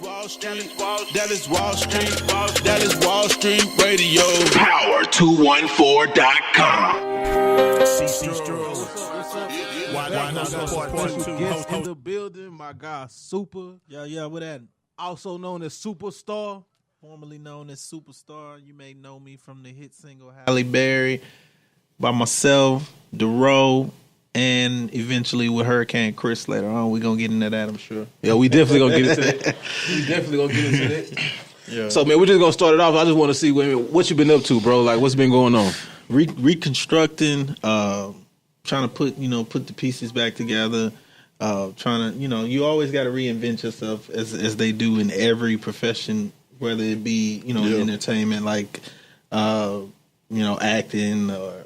Dallas WallStreet Radio. Power214.com. Why not support guest in the building? My guy Super. Yeah, with that. Also known as Supastaar. Formerly known as Supastaar. You may know me from the hit single Halle Berry, by myself, DeRoe, and eventually with Hurricane Chris later on. We're going to get into that, I'm sure. Yeah, we definitely going to get into that. Yeah. So, man, we're just going to start it off. I just want to see what you been up to, bro. Like, what's been going on? Reconstructing, trying to put the pieces back together. Trying to, you always got to reinvent yourself as they do in every profession, whether it be, entertainment, like, acting or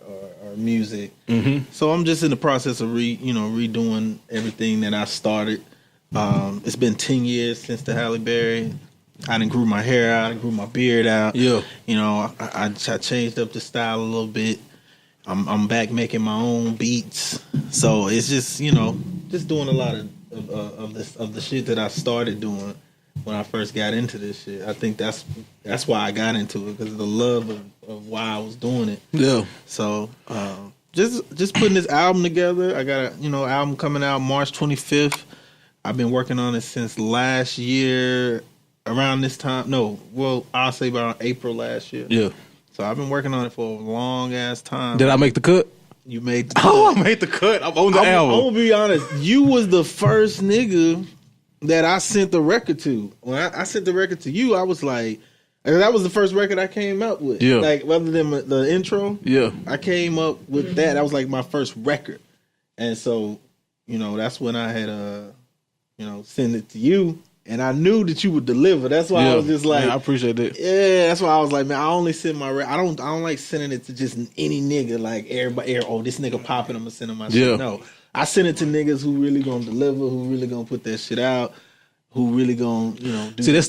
music. Mm-hmm. So I'm just in the process of redoing everything that I started. It's been 10 years since the Halle Berry. I done grew my hair out, I grew my beard out. Yeah. I changed up the style a little bit. I'm back making my own beats. So it's just, just doing a lot of the shit that I started doing when I first got into this shit. I think that's why I got into it, because of the love of why I was doing it. Yeah. So just putting this album together. I got a album coming out March 25th. I've been working on it since last year around this time. No, well, I'll say about April last year. Yeah. So I've been working on it for a long ass time. Did I make the cut? You made the cut. Oh, I made the cut. I'm on the album. I'm gonna be honest. You was the first nigga that I sent the record to. When I sent the record to you, I was like, and that was the first record I came up with. Yeah. Like, rather than the intro, yeah, I came up with that. That was like my first record. And so, that's when I had, send it to you. And I knew that you would deliver. That's why I was just like, man, I appreciate that. Yeah, that's why I was like, man, I only send my I don't like sending it to just any nigga, like everybody. Oh, this nigga popping, I'm gonna send him my shit. No, I send it to niggas who really gonna deliver, who really gonna put that shit out, who really gonna do. See, that's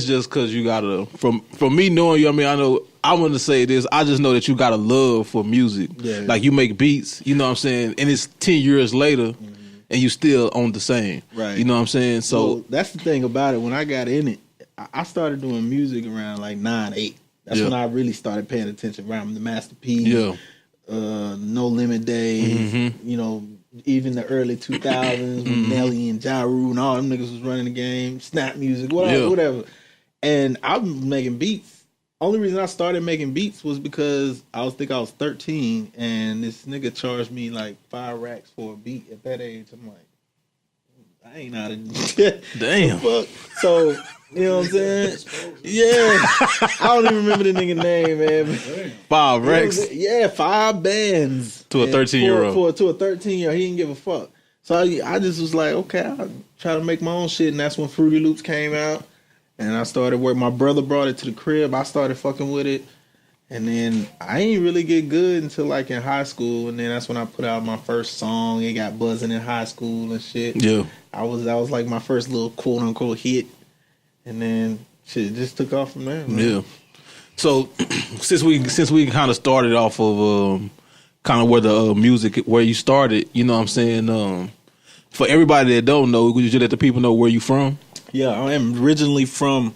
just because you gotta from me knowing you. I mean, I know I'm gonna say this. I just know that you got a love for music. Yeah. Like you make beats. You know what I'm saying? And it's 10 years later. Mm-hmm. And you still on the same. Right. You know what I'm saying? So that's the thing about it. When I got in it, I started doing music around like 9, 8. That's when I really started paying attention, around the Master P, No Limit Days, even the early 2000s when Nelly and Ja Rule and all them niggas was running the game, Snap Music, whatever. And I was making beats. Only reason I started making beats was because I was 13, and this nigga charged me like 5 racks for a beat. At that age, I'm like, I ain't out of damn. Fuck. So, you know what I'm saying? Yeah. I don't even remember the nigga name, man. 5 racks? Yeah, 5 bands. To a 13-year-old. To a 13-year-old. He didn't give a fuck. So I just was like, okay, I'll try to make my own shit. And that's when Fruity Loops came out. And I started working. My brother brought it to the crib. I started fucking with it. And then I ain't really get good until like in high school. And then that's when I put out my first song. It got buzzing in high school and shit. Yeah. That was like my first little quote unquote hit. And then shit just took off from there, man. Yeah. So since we kind of started off of kind of where the music, where you started, you know what I'm saying? For everybody that don't know, would you let the people know where you from? Yeah, I am originally from,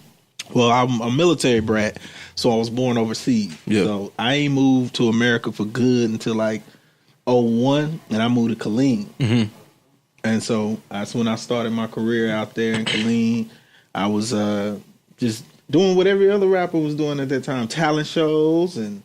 I'm a military brat, so I was born overseas. Yeah. So I ain't moved to America for good until like 2001, and I moved to Killeen. Mm-hmm. And so that's when I started my career out there in Killeen. I was just doing what every other rapper was doing at that time, talent shows and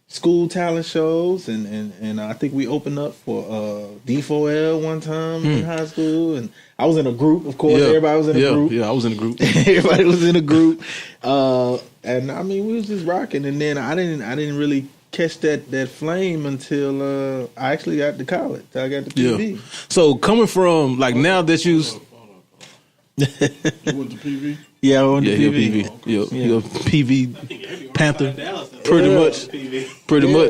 school talent shows, and I think we opened up for D4L one time in high school, and I was in a group, of course. Everybody was in a group. Yeah, I was in a group. Everybody was in a group, and I mean we was just rocking. And then I didn't really catch that flame until I actually got to college. I got to PV. Yeah. So coming from like now that you went to PV? Yeah, I went to PV. You're a PV Panther, pretty much.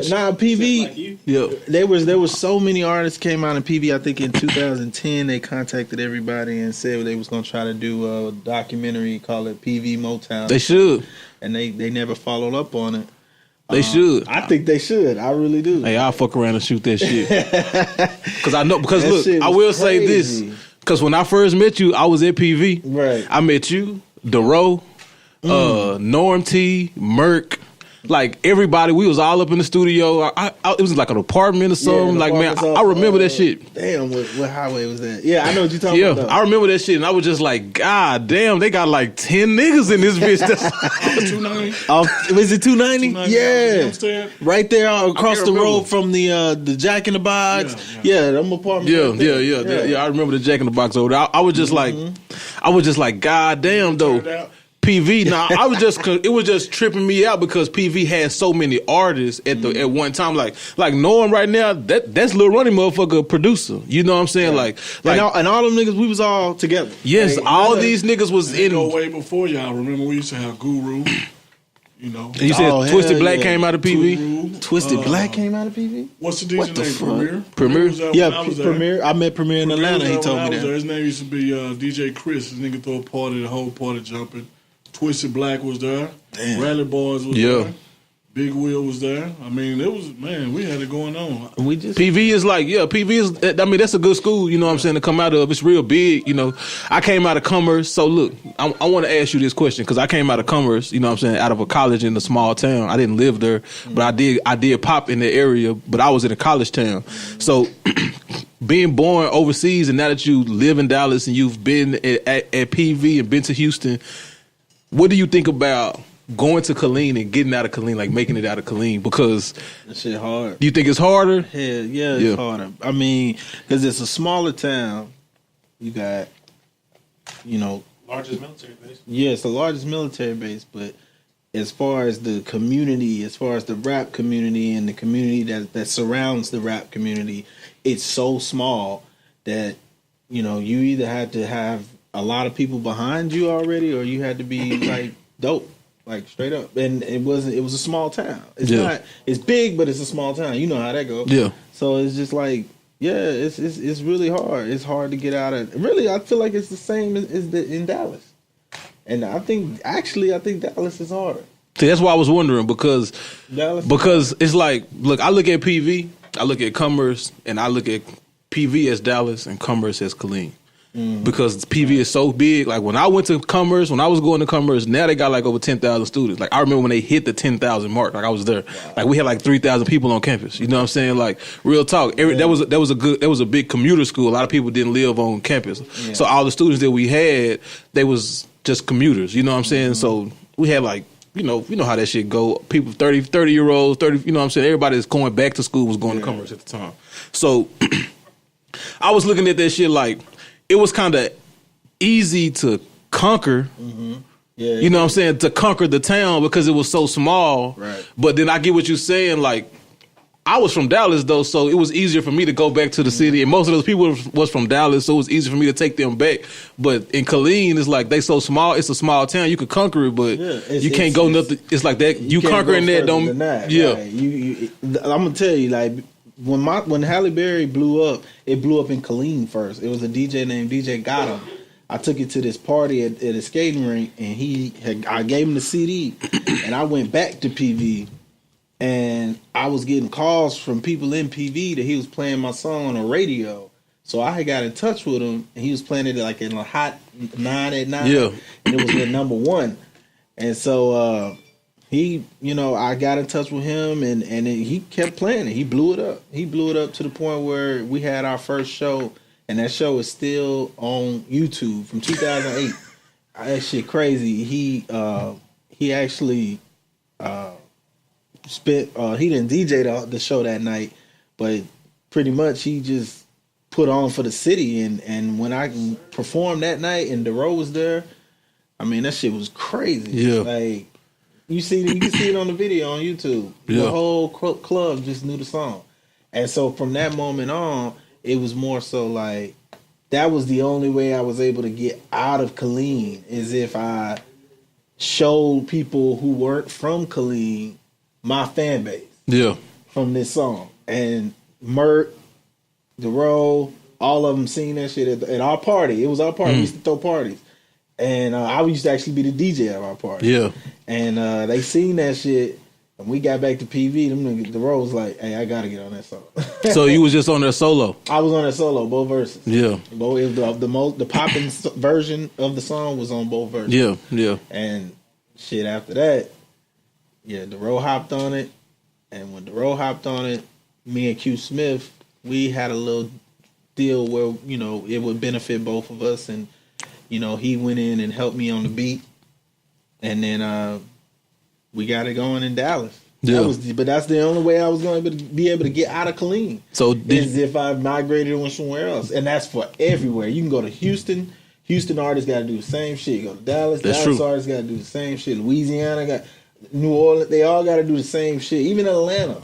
Nah, PV. Yeah, there was so many artists came out in PV. I think in 2010 they contacted everybody and said they was gonna try to do a documentary, call it PV Motown. They should, and they never followed up on it. They should. I think they should. I really do. Hey, I'll fuck around and shoot that shit. Because look, shit I will say crazy. this. Because when I first met you, I was at PV. Right. I met you, Dero, Norm T, Merk. Like everybody, we was all up in the studio. It was like an apartment or something. Like man, I remember that shit. Damn, what highway was that? Yeah, I know what you're talking about. Yeah, I remember that shit, and I was just like, God damn, they got like 10 niggas in this bitch. 290. Was it 290? Yeah, right there across the road from the Jack in the Box. Yeah, them apartments. Yeah. I remember the Jack in the Box over there. I was just like, God damn though. PV. Now it was just tripping me out because PV had so many artists at one time. Like Norm right now, that's Lil Runny motherfucker producer. You know what I'm saying? Like and all them niggas, we was all together. Yes, like, all these niggas was in. Go way before y'all. Remember we used to have Guru. You know, you said Twisted Black came out of PV. Guru. Twisted Black came out of PV. What's the DJ name? Premier. Yeah, Premier. I met Premier in Atlanta. He told me that. His name used to be DJ Chris. This nigga throw a party, the whole party jumping. Twisted Black was there. Damn. Rally Boys was there. Big Wheel was there. I mean, it was, man, we had it going on. PV is like, PV is, I mean, that's a good school, you know what I'm saying, to come out of. It's real big, you know. I came out of Commerce. So, look, I want to ask you this question because I came out of Commerce, you know what I'm saying, out of a college in a small town. I didn't live there, but I did pop in the area, but I was in a college town. So, being born overseas and now that you live in Dallas and you've been at PV and been to Houston, what do you think about going to Killeen and getting out of Killeen, like making it out of Killeen? Because that shit hard. Do you think it's harder? Yeah, it's harder. I mean, because it's a smaller town. You got, largest military base. Yeah, it's the largest military base. But as far as the community, as far as the rap community and the community that surrounds the rap community, it's so small that you either had to have a lot of people behind you already, or you had to be like dope, like straight up. And it was a small town. It's big, but it's a small town. You know how that goes. Yeah. So it's just like, it's really hard. It's hard to get out of. Really, I feel like it's the same as in Dallas. And I think Dallas is harder. See, that's why I was wondering because it's like, look, I look at PV, I look at Commerce, and I look at PV as Dallas and Commerce as Killeen. Because PV is so big. Like when I went to Commerce, when I was going to Commerce, now they got like over 10,000 students. Like I remember when they hit the 10,000 mark. Like I was there. Wow. Like we had like 3,000 people on campus. You know what I'm saying? Like real talk. That was a big commuter school. A lot of people didn't live on campus. Yeah. So all the students that we had, they was just commuters. You know what I'm saying? So we had like, you know how that shit go. People 30-year-olds, 30. You know what I'm saying? Everybody that's going back to school was going to Commerce at the time. So I was looking at that shit like. It was kind of easy to conquer, you know what I'm saying, to conquer the town because it was so small. Right. But then I get what you're saying, like, I was from Dallas, though, so it was easier for me to go back to the city. And most of those people was from Dallas, so it was easy for me to take them back. But in Killeen, it's like they so small. It's a small town. You could conquer it, but you can't go nothing. It's like that. You conquering that don't. Right. I'm gonna tell you, like. When Halle Berry blew up, it blew up in Killeen first. It was a DJ named DJ Gotham. I took it to this party at a skating rink, and I gave him the CD, and I went back to PV, and I was getting calls from people in PV that he was playing my song on the radio. So I had got in touch with him, and he was playing it like in a hot 9 at 9. Yeah. And it was at number 1. And so I got in touch with him, and he kept playing it. He blew it up. He blew it up to the point where we had our first show, and that show is still on YouTube from 2008. That shit crazy. He actually he didn't DJ the show that night, but pretty much he just put on for the city. And when I performed that night and Dero was there, I mean, that shit was crazy. Yeah. Like, you can see it on the video on YouTube. Yeah. The whole club just knew the song. And so from that moment on, it was more so like, that was the only way I was able to get out of Killeen, is if I showed people who weren't from Killeen my fan base. Yeah. From this song. And Mert, Dero, all of them seen that shit at our party. It was our party. We used to throw parties. And I used to actually be the DJ at our party. Yeah. And they seen that shit. And we got back to PV, them niggas, the road was like, hey, I gotta get on that song. So you was just on there solo? I was on that solo, both verses. Yeah. Both, it was the popping version of the song was on both verses. Yeah, yeah. And shit, after that, yeah, Dero hopped on it. And when Dero hopped on it, me and Q Smith, we had a little deal where, you know, it would benefit both of us. And, you know, he went in and helped me on the beat. And then we got it going in Dallas. Yeah. But that's the only way I was going to be able to get out of Killeen. So is if I migrated and went somewhere else. And that's for everywhere. You can go to Houston. Houston artists got to do the same shit. You go to Dallas. Dallas artists got to do the same shit. Louisiana got... New Orleans, they all got to do the same shit. Even Atlanta,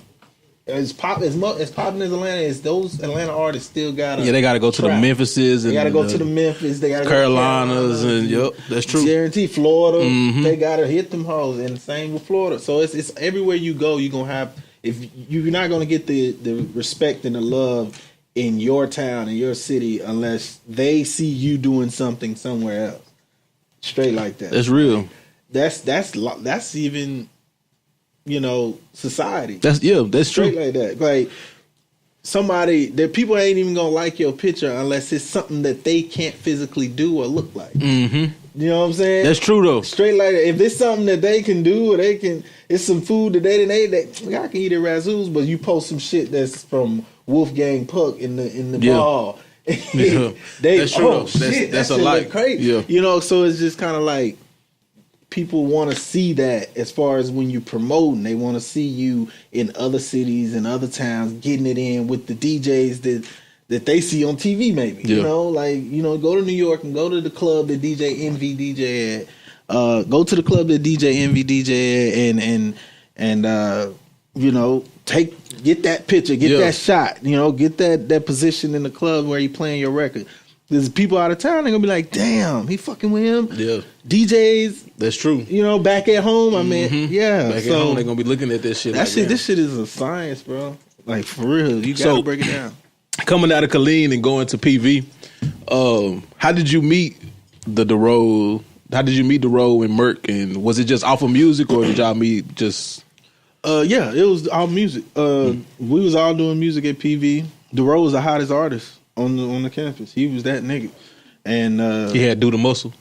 as popping as Atlanta is, those Atlanta artists still got to. Yeah, they got to go to the Memphises. They got to go to the Memphis. They got to Carolinas and yep, that's true. Guarantee Florida. They got to hit them hoes, and the same with Florida. So it's everywhere you go, you're gonna have. If you're not gonna get the respect and the love in your town in your city unless they see you doing something somewhere else. Straight like that. That's real. That's even, you know, society. That's straight true. Like that. Like that people ain't even gonna like your picture unless it's something that they can't physically do or look like. You know what I'm saying? That's true though. Straight like that. If it's something that they can do or it's some food that they didn't eat that I can eat at Razoo's, but you post some shit that's from Wolfgang Puck in the ball. Yeah. That's true though. That's a lot. Crazy. Yeah. You know, so it's just kind of like. People want to see that as far as when you promoting. They want to see you in other cities and other towns getting it in with the DJs that they see on TV maybe. Yeah. You know, like, you know, go to New York and go to the club that DJ Envy DJ at. Go to the club that DJ Envy DJ at and you know, get that picture, get that shot, you know, get that position in the club where you playing your record. There's people out of town, they're gonna be like, damn, he fucking with him. Yeah. DJs. That's true. You know, back at home, I mean, yeah. Back at home, they're gonna be looking at this shit. This shit is a science, bro. Like, for real. You gotta break it down. Coming out of Killeen and going to PV, how did you meet Dero? How did you meet Dero and Merk? And was it just off of music or did y'all meet just... Yeah, it was all music. We was all doing music at PV. Dero was the hottest artist on the campus. He was that nigga, and he had Do the Muscle.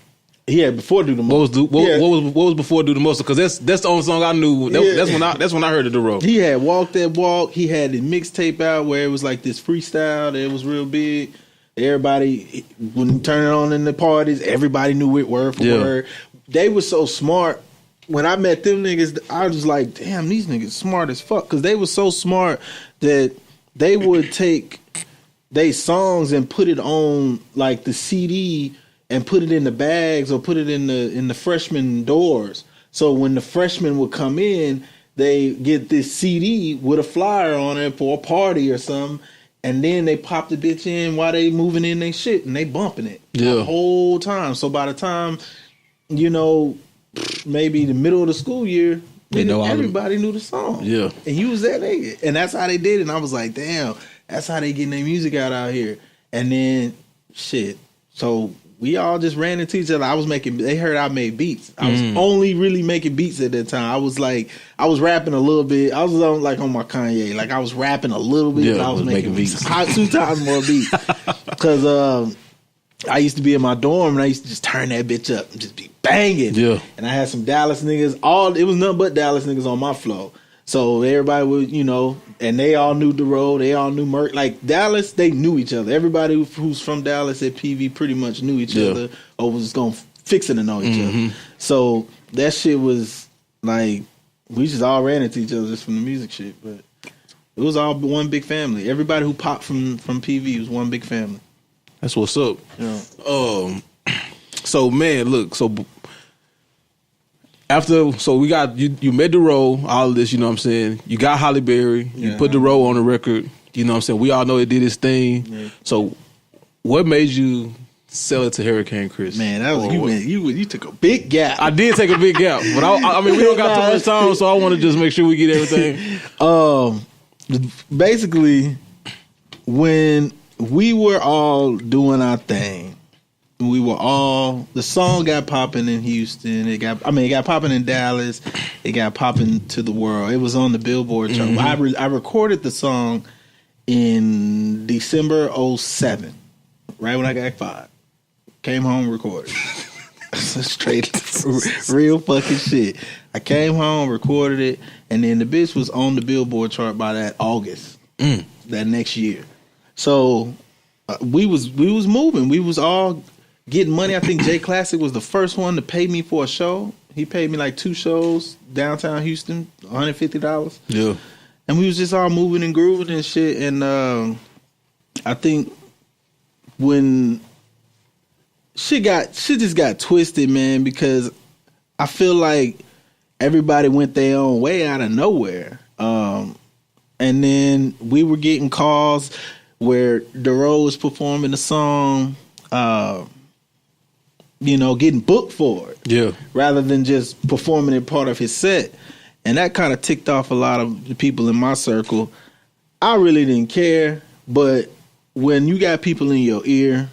He had before Do the Muscle. What was before Do the Muscle? Because that's the only song I knew. That's when I heard of Dero. He had Walk That Walk. He had the mixtape out where it was like this freestyle that was real big. Everybody, when you turn it on in the parties, everybody knew it word for word. They were so smart. When I met them niggas, I was like, damn, these niggas smart as fuck. Because they were so smart that they would take they songs and put it on like the CD and put it in the bags or put it in the freshman doors. So when the freshmen would come in, they get this CD with a flyer on it for a party or something, and then they pop the bitch in while they moving in their shit and they bumping it the whole time. So by the time, you know, maybe the middle of the school year, everybody knew the song. Yeah. And you was that nigga. And that's how they did it. And I was like, damn, that's how they getting their music out here. And then, shit. So we all just ran into each other. They heard I made beats. I was only really making beats at that time. I was rapping a little bit. I was on my Kanye. Like, I was rapping a little bit, but I was making beats. 2 times more beats. Because I used to be in my dorm, and I used to just turn that bitch up and just be banging. Yeah. And I had some Dallas niggas. It was nothing but Dallas niggas on my flow. So everybody would, you know, and they all knew Dero, they all knew Merk. Like, Dallas, they knew each other. Everybody who's from Dallas at PV pretty much knew each other or was going to fix it to know each other. So that shit was like, we just all ran into each other just from the music shit. But it was all one big family. Everybody who popped from PV was one big family. That's what's up. Yeah. So, man, look, we got you met Dero, all of this, you know what I'm saying? You got Halle Berry, you put Dero on the record, you know what I'm saying? We all know it did his thing. Yeah. So what made you sell it to Hurricane Chris? Man, that was you took a big gap. I did take a big gap, but I mean we don't got too much time, so I want to just make sure we get everything. Basically, when we were all doing our thing, We were all, the song got popping in Houston. It got popping in Dallas. It got popping to the world. It was on the Billboard chart. I recorded the song in December 07, right when I got fired. Came home, recorded. Straight real fucking shit. I came home, recorded it, and then the bitch was on the Billboard chart by that August that next year. So we was moving. We was all getting money. I think J Classic was the first one to pay me for a show. He paid me like 2 shows downtown Houston, $150. Yeah, and we was just all moving and grooving and shit. And I think when shit just got twisted, man, because I feel like everybody went their own way out of nowhere. And then we were getting calls where Dero was performing the song, getting booked for it. Yeah. Rather than just performing it part of his set. And that kind of ticked off a lot of the people in my circle. I really didn't care, but when you got people in your ear,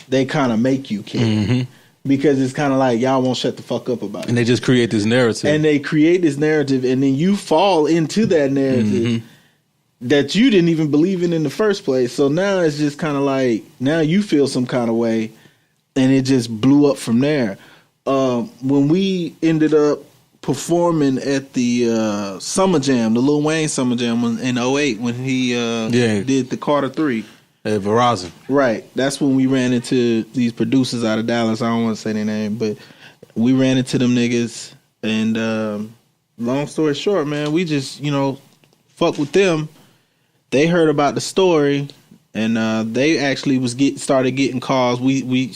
they kind of make you care. Mm-hmm. Because it's kind of like, y'all won't shut the fuck up about it. And they just create this narrative. And they create this narrative, and then you fall into that narrative that you didn't even believe in the first place. So now it's just kind of like, now you feel some kind of way, and it just blew up from there. When we ended up performing at the Summer Jam, the Lil Wayne Summer Jam in 08, when he did the Carter 3. At Verizon. Right. That's when we ran into these producers out of Dallas. I don't want to say their name, but we ran into them niggas. And long story short, man, we just, fuck with them. They heard about the story, and they actually started getting calls. We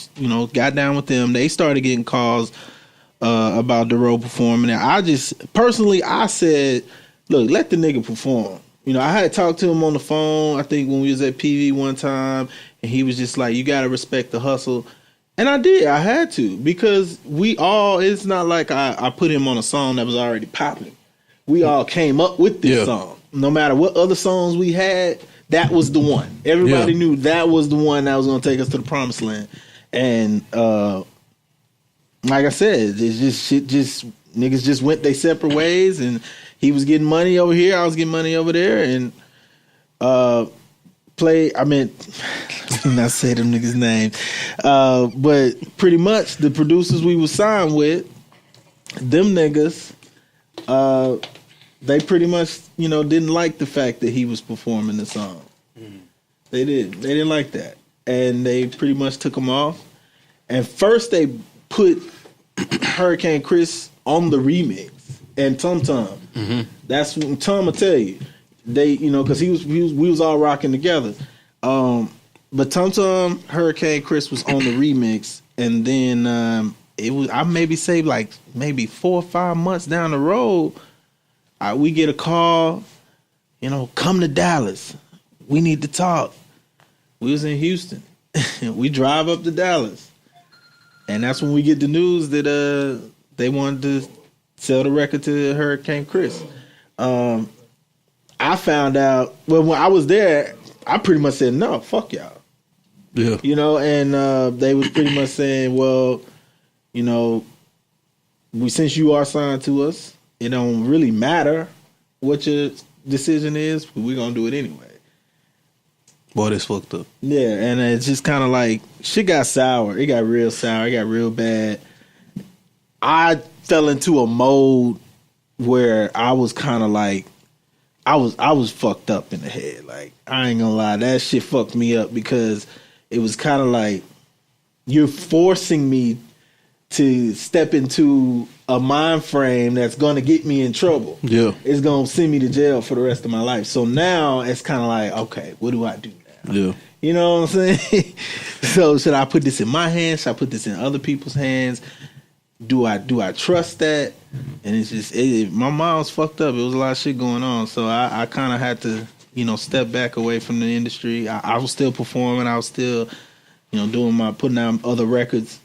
got down with them. They started getting calls about Dero performing. And I said, look, let the nigga perform. I had talked to him on the phone, I think when we was at PV one time, and he was just like, you got to respect the hustle. And I did. I had to, because it's not like I put him on a song that was already popping. We all came up with this song. No matter what other songs we had, that was the one. Everybody knew that was the one that was going to take us to the promised land. And like I said, it's just niggas just went their separate ways, and he was getting money over here, I was getting money over there, and not say them niggas' names, but pretty much the producers we was signed with, them niggas, they pretty much, didn't like the fact that he was performing the song. They didn't like that, and they pretty much took him off. And first they put Hurricane Chris on the remix. And Tum Tum, that's what Tom will tell you. They, because we was all rocking together. But Tum Tum, Hurricane Chris was on the remix, and then it was, I maybe 4 or 5 months down the road, we get a call, come to Dallas. We need to talk. We was in Houston. We drive up to Dallas, and that's when we get the news that they wanted to sell the record to Hurricane Chris. I found out, when I was there, I pretty much said, no, fuck y'all. Yeah. And they was pretty much saying, well, since you are signed to us, it don't really matter what your decision is, but we're going to do it anyway. Boy, that's fucked up. Yeah, and it's just kind of like, shit got sour. It got real sour. It got real bad. I fell into a mode where I was kind of like, I was fucked up in the head. Like, I ain't gonna lie, that shit fucked me up, because it was kind of like, you're forcing me to step into a mind frame that's gonna get me in trouble. Yeah, it's gonna send me to jail for the rest of my life. So now it's kind of like, okay, what do I do now? Yeah, you know what I'm saying? So should I put this in my hands? Should I put this in other people's hands? Do I trust that? And it's just, my mind's fucked up. It was a lot of shit going on. So I kind of had to, step back away from the industry. I was still performing. I was still, putting out other records.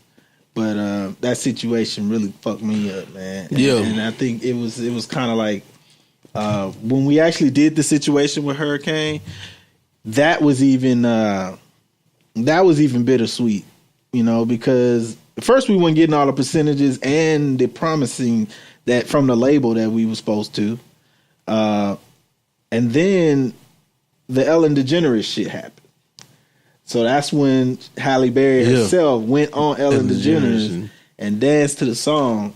But that situation really fucked me up, man. And I think it was kind of like, when we actually did the situation with Hurricane, that was even bittersweet. you know, because at first we weren't getting all the percentages and the promising that from the label that we were supposed to. And then the Ellen DeGeneres shit happened. So that's when Halle Berry herself went on Ellen DeGeneres and danced to the song.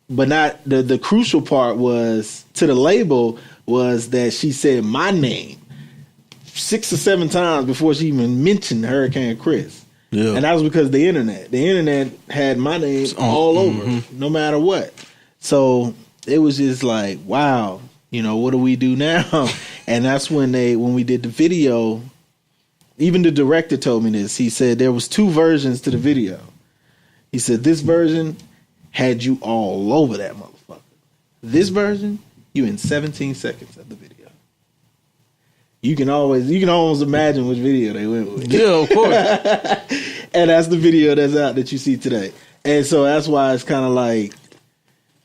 But not the crucial part was to the label was that she said my name 6 or 7 times before she even mentioned Hurricane Chris. Yeah. And that was because the internet had my name all over, no matter what. So it was just like, wow, you know, what do we do now? And that's when we did the video, even the director told me this. He said there was 2 versions to the video. He said this version had you all over that motherfucker. This version, you in 17 seconds of the video. You can almost imagine which video they went with. Yeah, of course. And that's the video that's out that you see today. And so that's why it's kind of like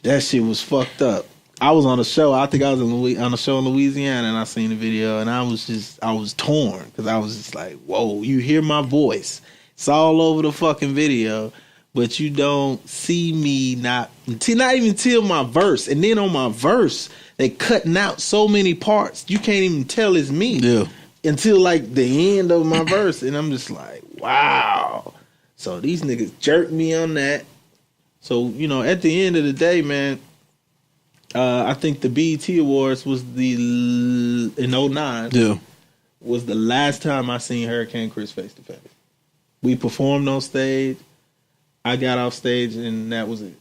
that shit was fucked up. I was on a show. I think I was on a show in Louisiana, and I seen the video, and I was torn because I was just like, whoa, you hear my voice. It's all over the fucking video, but you don't see me not even till my verse. And then on my verse, they cutting out so many parts, you can't even tell it's me. Yeah. Until like the end of my verse. And I'm just like, wow. So these niggas jerked me on that. So, you know, at the end of the day, man, I think the BET Awards was in 09. Yeah. Was the last time I seen Hurricane Chris face to face. We performed on stage. I got off stage and that was it.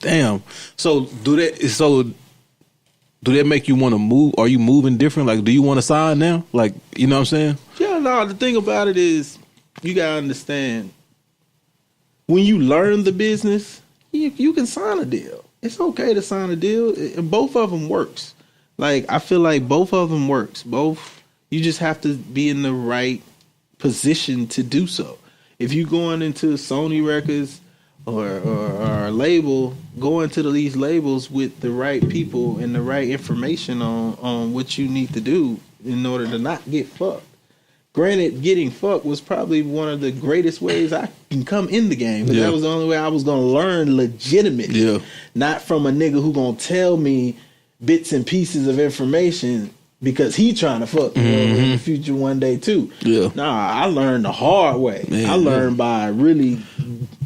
Damn. So do that make you want to move? Are you moving different? Like, do you want to sign now? Like, you know what I'm saying? Yeah, no, the thing about it is you got to understand when you learn the business, you can sign a deal. It's okay to sign a deal. And both of them works. Like, I feel like both of them works. Both, you just have to be in the right position to do so. If you going into Sony Records or a label, go into these labels with the right people and the right information on what you need to do in order to not get fucked. Granted, getting fucked was probably one of the greatest ways I can come in the game. But that was the only way I was going to learn legitimately. Yeah. Not from a nigga who going to tell me bits and pieces of information because he trying to fuck me in the future one day too. Yeah. Nah, I learned the hard way. Man, I learned by really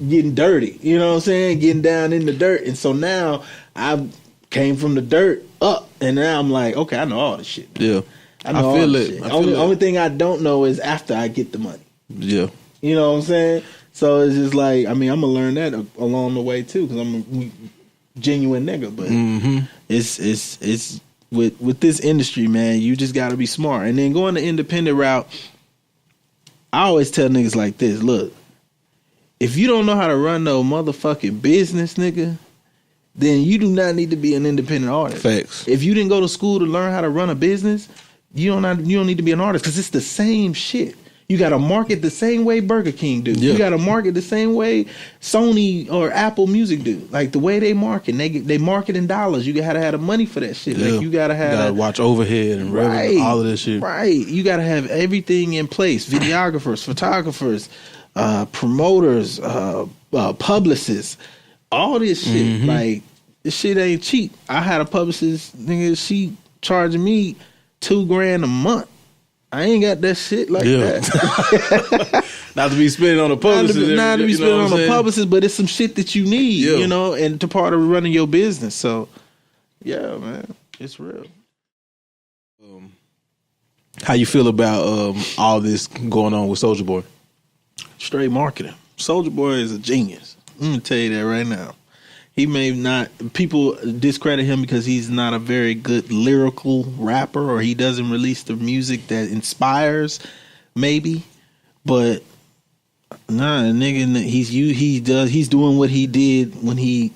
getting dirty. You know what I'm saying? Getting down in the dirt. And so now I came from the dirt up and now I'm like, okay, I know all this shit. Yeah. I feel it. Only thing I don't know is after I get the money. Yeah. You know what I'm saying? So it's just like, I mean, I'm going to learn that along the way too because I'm a genuine nigga. But it's with this industry, man, you just got to be smart. And then going the independent route, I always tell niggas like this, look, if you don't know how to run no motherfucking business, nigga, then you do not need to be an independent artist. Facts. If you didn't go to school to learn how to run a business, you don't need to be an artist because it's the same shit. You got to market the same way Burger King do. Yeah. You got to market the same way Sony or Apple Music do. Like the way they market, they market in dollars. You got to have the money for that shit. Yeah. Like you got to watch overhead and revenue, all of this shit. Right. You got to have everything in place. Videographers, photographers, promoters, publicists, all this shit. Like this shit ain't cheap. I had a publicist, nigga, she charging me $2,000 a month. I ain't got that shit like that. Not to be spending on a publicist. Not to be spending on a publicist, but it's some shit that you need, you know, and to part of running your business. So, yeah, man, it's real. How you feel about all this going on with Soulja Boy? Straight marketing. Soulja Boy is a genius. I'm gonna tell you that right now. He may not, people discredit him because he's not a very good lyrical rapper or he doesn't release the music that inspires, maybe. But nah, nigga, he's doing what he did when he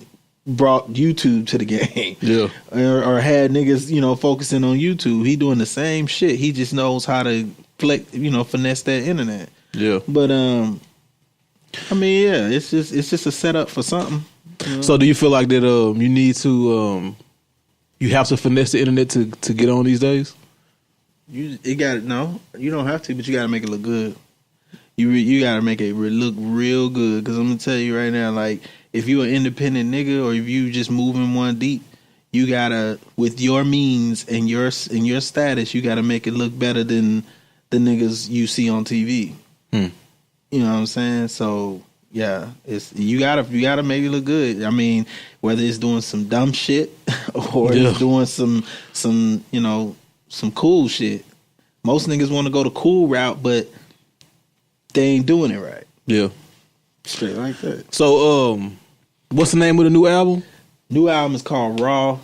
brought YouTube to the game. Yeah. Or had niggas, you know, focusing on YouTube. He doing the same shit. He just knows how to finesse that internet. Yeah. But I mean, yeah, it's just a setup for something. So do you feel like that you need to you have to finesse the internet to get on these days? You don't have to, but you got to make it look good. You gotta make it look real good. Because I'm gonna tell you right now, like if you an independent nigga or if you just moving one deep, you gotta, with your means and your status, you gotta make it look better than the niggas you see on TV. You know what I'm saying? So yeah, you gotta make it look good. I mean, whether it's doing some dumb shit or it's doing some some cool shit. Most niggas want to go the cool route, but they ain't doing it right. Yeah, straight like that. So, what's the name of the new album? New album is called Raw.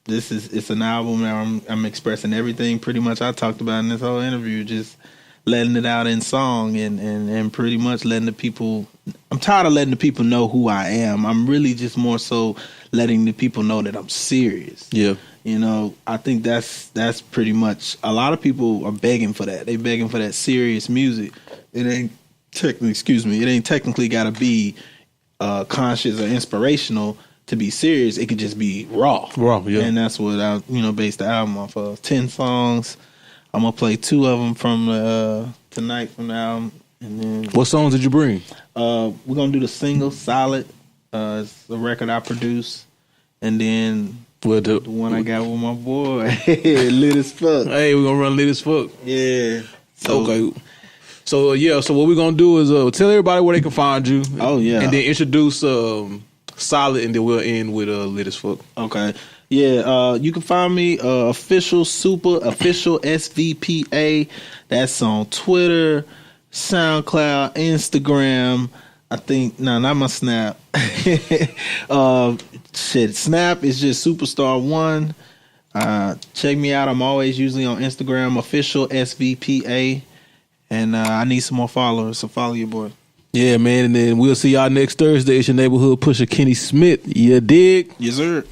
It's an album that I'm expressing everything pretty much I talked about in this whole interview, just letting it out in song and pretty much letting the people. I'm tired of letting the people know who I am. I'm really just more so letting the people know that I'm serious. Yeah. You know, I think that's pretty much, a lot of people are begging for that. They begging for that serious music. It ain't technically got to be conscious or inspirational to be serious. It could just be raw. Raw, yeah. And that's what I, based the album off of. 10 songs. I'm gonna play 2 of them from tonight from the album. And then what songs did you bring? We're gonna do the single Solid. It's the record I produced, and then the one I got with my boy, Lit as Fuck. Hey, we're gonna run Lit as Fuck. Yeah. Okay. So so what we're gonna do is tell everybody where they can find you. Oh yeah. And then introduce Solid, and then we'll end with Lit as Fuck. Okay. Yeah, you can find me official SVPA. That's on Twitter, SoundCloud, Instagram. I think not my Snap. Snap is just Supastaar1. Check me out. I'm always usually on Instagram, official SVPA, and I need some more followers. So follow your boy. Yeah, man, and then we'll see y'all next Thursday. It's your neighborhood pusher Kenny Smith. You dig? Yes, sir.